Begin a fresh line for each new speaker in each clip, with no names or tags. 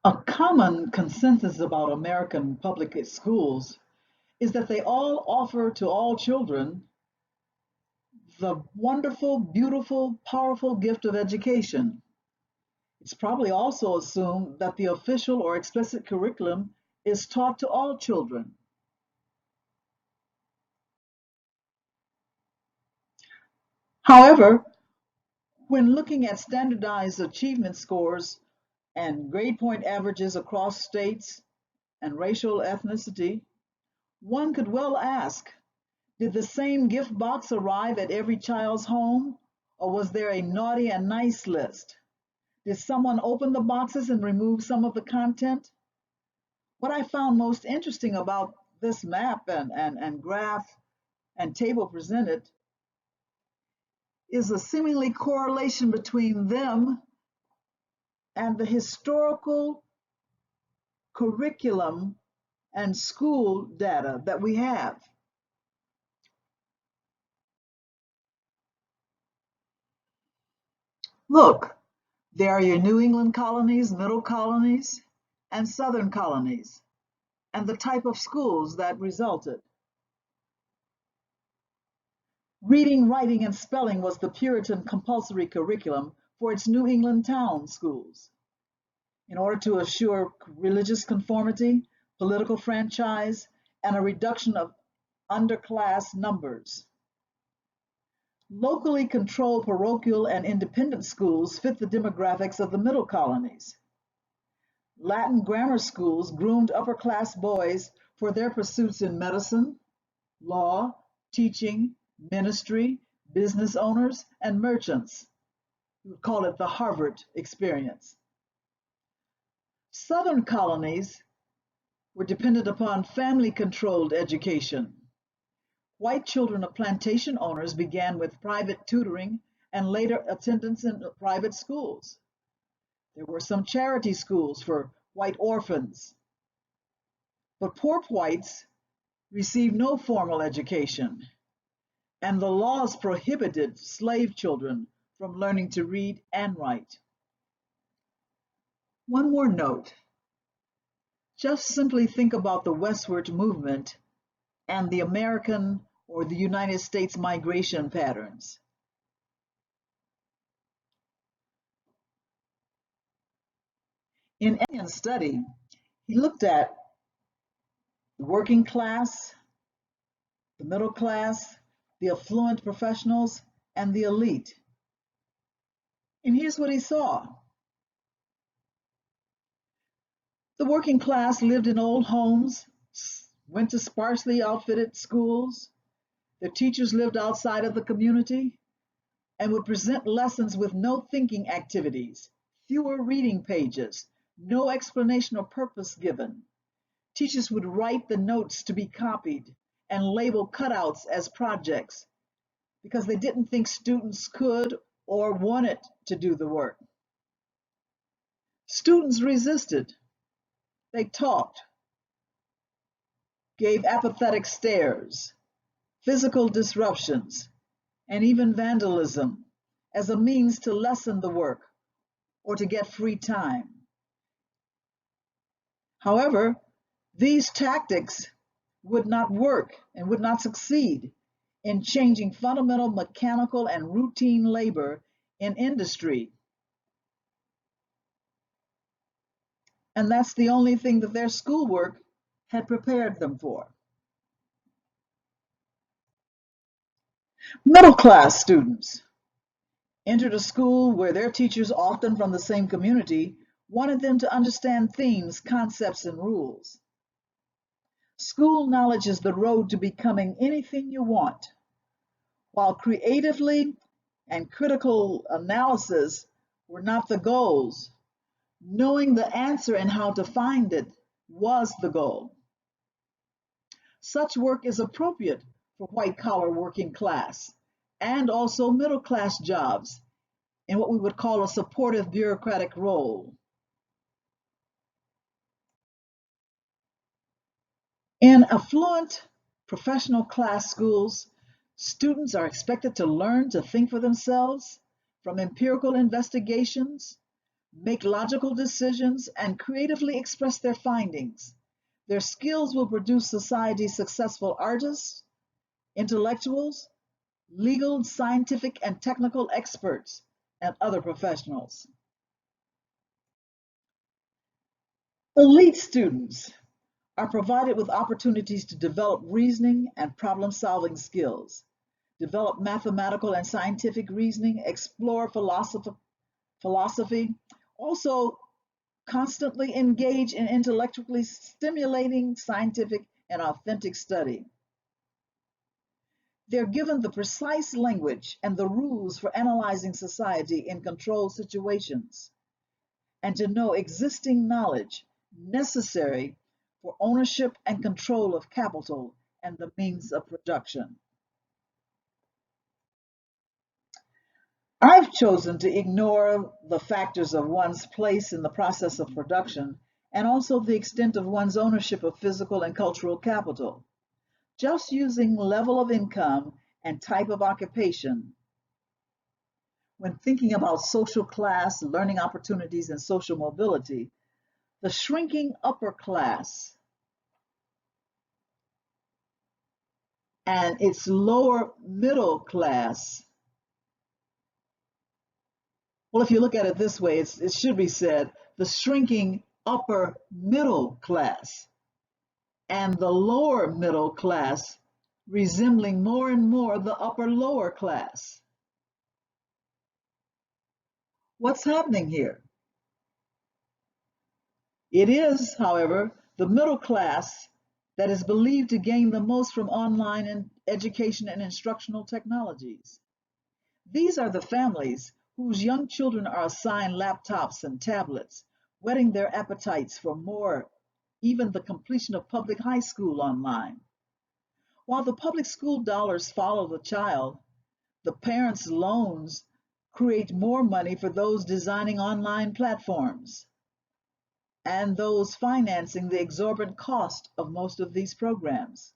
A common consensus about American public schools is that they all offer to all children the wonderful, beautiful, powerful gift of education. It's probably also assumed that the official or explicit curriculum is taught to all children. However, when looking at standardized achievement scores and grade point averages across states and racial ethnicity, one could well ask, did the same gift box arrive at every child's home, or was there a naughty and nice list? Did someone open the boxes and remove some of the content? What I found most interesting about this map and graph and table presented is a seemingly correlation between them and the historical curriculum and school data that we have. Look, there are your New England colonies, middle colonies, and southern colonies, and the type of schools that resulted. Reading, writing, and spelling was the Puritan compulsory curriculum for its New England town schools. In order to assure religious conformity, political franchise, and a reduction of underclass numbers. Locally controlled parochial and independent schools fit the demographics of the middle colonies. Latin grammar schools groomed upper-class boys for their pursuits in medicine, law, teaching, ministry, business owners, and merchants. We would call it the Harvard experience. Southern colonies were dependent upon family-controlled education. White children of plantation owners began with private tutoring and later attendance in private schools. There were some charity schools for white orphans. But poor whites received no formal education, and the laws prohibited slave children from learning to read and write. One more note. Just simply think about the westward movement and the American or the United States migration patterns. In Elliott's study, he looked at the working class, the middle class, the affluent professionals, and the elite. And here's what he saw. The working class lived in old homes, went to sparsely outfitted schools. Their teachers lived outside of the community and would present lessons with no thinking activities, fewer reading pages, no explanation or purpose given. Teachers would write the notes to be copied and label cutouts as projects because they didn't think students could or wanted to do the work. Students resisted. They talked, gave apathetic stares, physical disruptions, and even vandalism as a means to lessen the work or to get free time. However, these tactics would not work and would not succeed in changing fundamental mechanical and routine labor in industry. And that's the only thing that their schoolwork had prepared them for. Middle class students entered a school where their teachers, often from the same community, wanted them to understand themes, concepts, and rules. School knowledge is the road to becoming anything you want, while creatively and critical analysis were not the goals. Knowing the answer and how to find it was the goal. Such work is appropriate for white-collar working class and also middle-class jobs in what we would call a supportive bureaucratic role. In affluent professional class schools, students are expected to learn to think for themselves from empirical investigations, make logical decisions, and creatively express their findings. Their skills will produce society's successful artists, intellectuals, legal, scientific, and technical experts, and other professionals. Elite students are provided with opportunities to develop reasoning and problem-solving skills, develop mathematical and scientific reasoning, explore philosophy, also constantly engage in intellectually stimulating scientific and authentic study. They're given the precise language and the rules for analyzing society in controlled situations, and to know existing knowledge necessary for ownership and control of capital and the means of production. I've chosen to ignore the factors of one's place in the process of production and also the extent of one's ownership of physical and cultural capital. Just using level of income and type of occupation when thinking about social class, learning opportunities, and social mobility, the shrinking upper class and its lower middle class. Well, if you look at it this way, it should be said the shrinking upper middle class and the lower middle class resembling more and more the upper lower class. What's happening here? It is, however, the middle class that is believed to gain the most from online education and instructional technologies. These are the families whose young children are assigned laptops and tablets, whetting their appetites for more, even the completion of public high school online. While the public school dollars follow the child, the parents' loans create more money for those designing online platforms and those financing the exorbitant cost of most of these programs.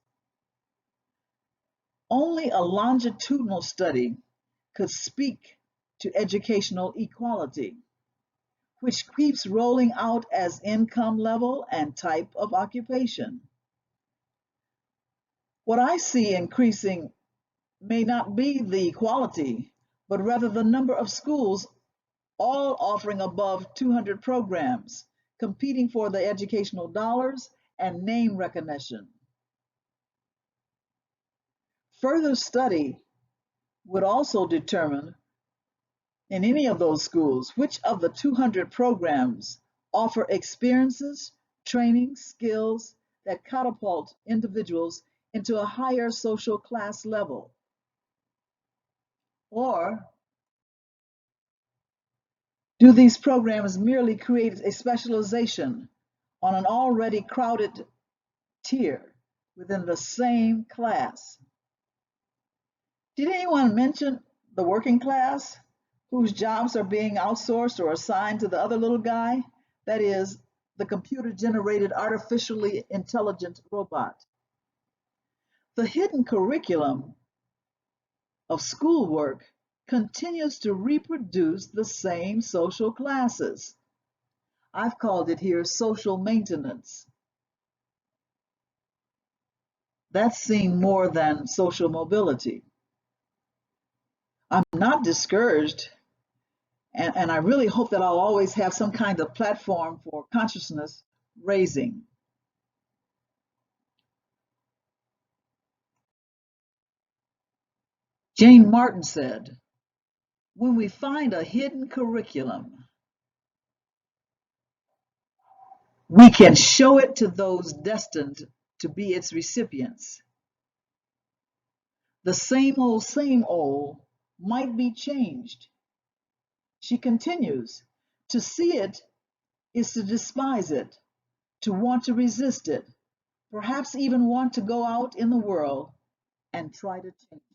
Only a longitudinal study could speak to educational equality, which keeps rolling out as income level and type of occupation. What I see increasing may not be the equality, but rather the number of schools all offering above 200 programs, competing for the educational dollars and name recognition. Further study would also determine in any of those schools which of the 200 programs offer experiences, training, skills that catapult individuals into a higher social class level. Or do these programs merely create a specialization on an already crowded tier within the same class? Did anyone mention the working class whose jobs are being outsourced or assigned to the other little guy? That is, the computer-generated artificially intelligent robot. The hidden curriculum of schoolwork continues to reproduce the same social classes. I've called it here social maintenance. That's seen more than social mobility. I'm not discouraged, and I really hope that I'll always have some kind of platform for consciousness raising. Jane Martin said, when we find a hidden curriculum, we can show it to those destined to be its recipients. The same old might be changed. She continues, to see it is to despise it, to want to resist it, perhaps even want to go out in the world and try to change it.